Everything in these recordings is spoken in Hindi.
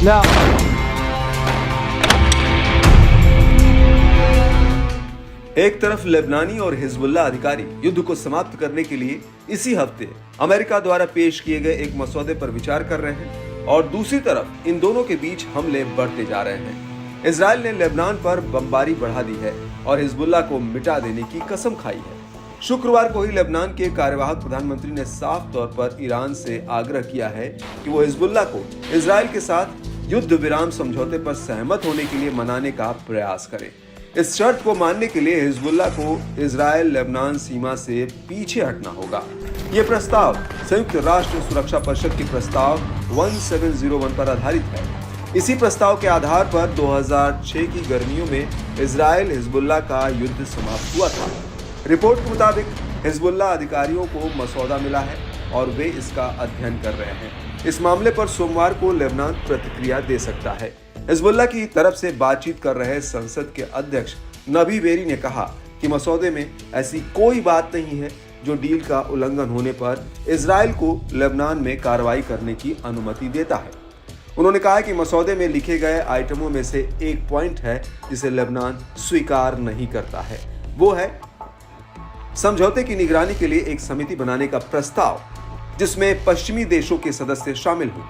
एक तरफ लेबनानी और हिजबुल्लाह अधिकारी युद्ध को समाप्त करने के लिए इसी हफ्ते अमेरिका द्वारा पेश किए गए एक मसौदे पर विचार कर रहे हैं और दूसरी तरफ इन दोनों के बीच हमले बढ़ते जा रहे हैं। इजराइल ने लेबनान पर बमबारी बढ़ा दी है और हिजबुल्लाह को मिटा देने की कसम खाई है। शुक्रवार को ही लेबनान के कार्यवाहक प्रधानमंत्री ने साफ तौर पर ईरान से आग्रह किया है कि वो हिजबुल्लाह को इजराइल के साथ युद्ध विराम समझौते पर सहमत होने के लिए मनाने का प्रयास करे। इस शर्त को मानने के लिए हिजबुल्लाह को इजराइल लेबनान सीमा से पीछे हटना होगा। ये प्रस्ताव संयुक्त राष्ट्र सुरक्षा परिषद के प्रस्ताव 1701 पर आधारित है। इसी प्रस्ताव के आधार पर 2006 की गर्मियों में इजराइल हिजबुल्लाह का युद्ध समाप्त हुआ था। रिपोर्ट के मुताबिक हिजबुल्लाह अधिकारियों को मसौदा मिला है और वे इसका अध्ययन कर रहे हैं। इस मामले पर सोमवार को लेबनान प्रतिक्रिया दे सकता है। हिजबुल्लाह की तरफ से बातचीत कर रहे संसद के अध्यक्ष नबी बेरी ने कहा कि मसौदे में ऐसी कोई बात नहीं है जो डील का उल्लंघन होने पर इजराइल को लेबनान में कार्रवाई करने की अनुमति देता है। उन्होंने कहा कि मसौदे में लिखे गए आइटमों में से एक पॉइंट है जिसे लेबनान स्वीकार नहीं करता है। वो है समझौते की निगरानी के लिए एक समिति बनाने का प्रस्ताव जिसमें पश्चिमी देशों के सदस्य शामिल हों।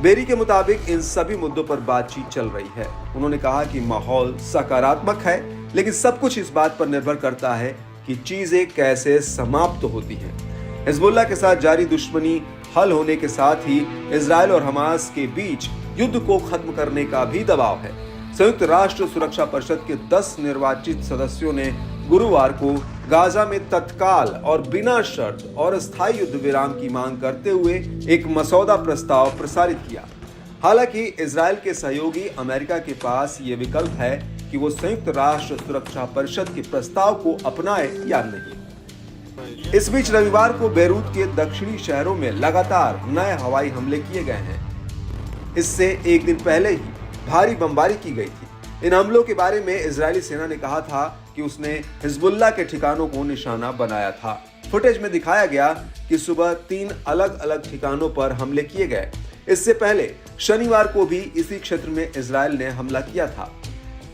बेरी के मुताबिक इन सभी मुद्दों पर बातचीत चल रही है। उन्होंने कहा कि माहौल सकारात्मक है, लेकिन सब कुछ इस बात पर निर्भर करता है कि चीजें कैसे समाप्त होती हैं। हिजबुल्लाह के साथ जारी दुश्मनी हल होने के साथ ही इजराइल और हमास के बीच युद्ध को खत्म करने का भी दबाव है। संयुक्त राष्ट्र सुरक्षा परिषद के 10 निर्वाचित सदस्यों ने गुरुवार को गाजा में तत्काल और बिना शर्त और स्थायी युद्ध विराम की मांग करते हुए एक मसौदा प्रस्ताव प्रसारित किया। हालांकि इजराइल के सहयोगी अमेरिका के पास ये विकल्प है कि वो संयुक्त राष्ट्र सुरक्षा परिषद के प्रस्ताव को अपनाए या नहीं। इस बीच रविवार को बेरूत के दक्षिणी शहरों में लगातार नए हवाई हमले किए गए हैं। इससे एक दिन पहले ही भारी बमबारी की गई थी। इन हमलों के बारे में इजरायली सेना ने कहा था कि उसने हिजबुल्लाह के ठिकानों को निशाना बनाया था। फुटेज में दिखाया गया कि सुबह 3 अलग अलग ठिकानों पर हमले किए गए। इससे पहले शनिवार को भी इसी क्षेत्र में इजराइल ने हमला किया था।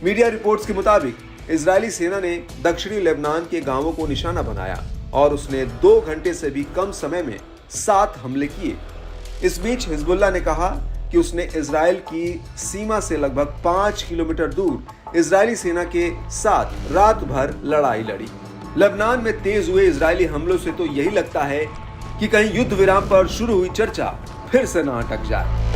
मीडिया रिपोर्ट्स के मुताबिक इजरायली सेना ने दक्षिणी लेबनान के गांवों को निशाना बनाया और उसने 2 घंटे से भी कम समय में 7 हमले किए। इस बीच हिजबुल्लाह ने कहा कि उसने इजराइल की सीमा से लगभग 5 किलोमीटर दूर इजरायली सेना के साथ रात भर लड़ाई लड़ी। लेबनान में तेज हुए इजरायली हमलों से तो यही लगता है कि कहीं युद्ध विराम पर शुरू हुई चर्चा फिर से न अटक जाए।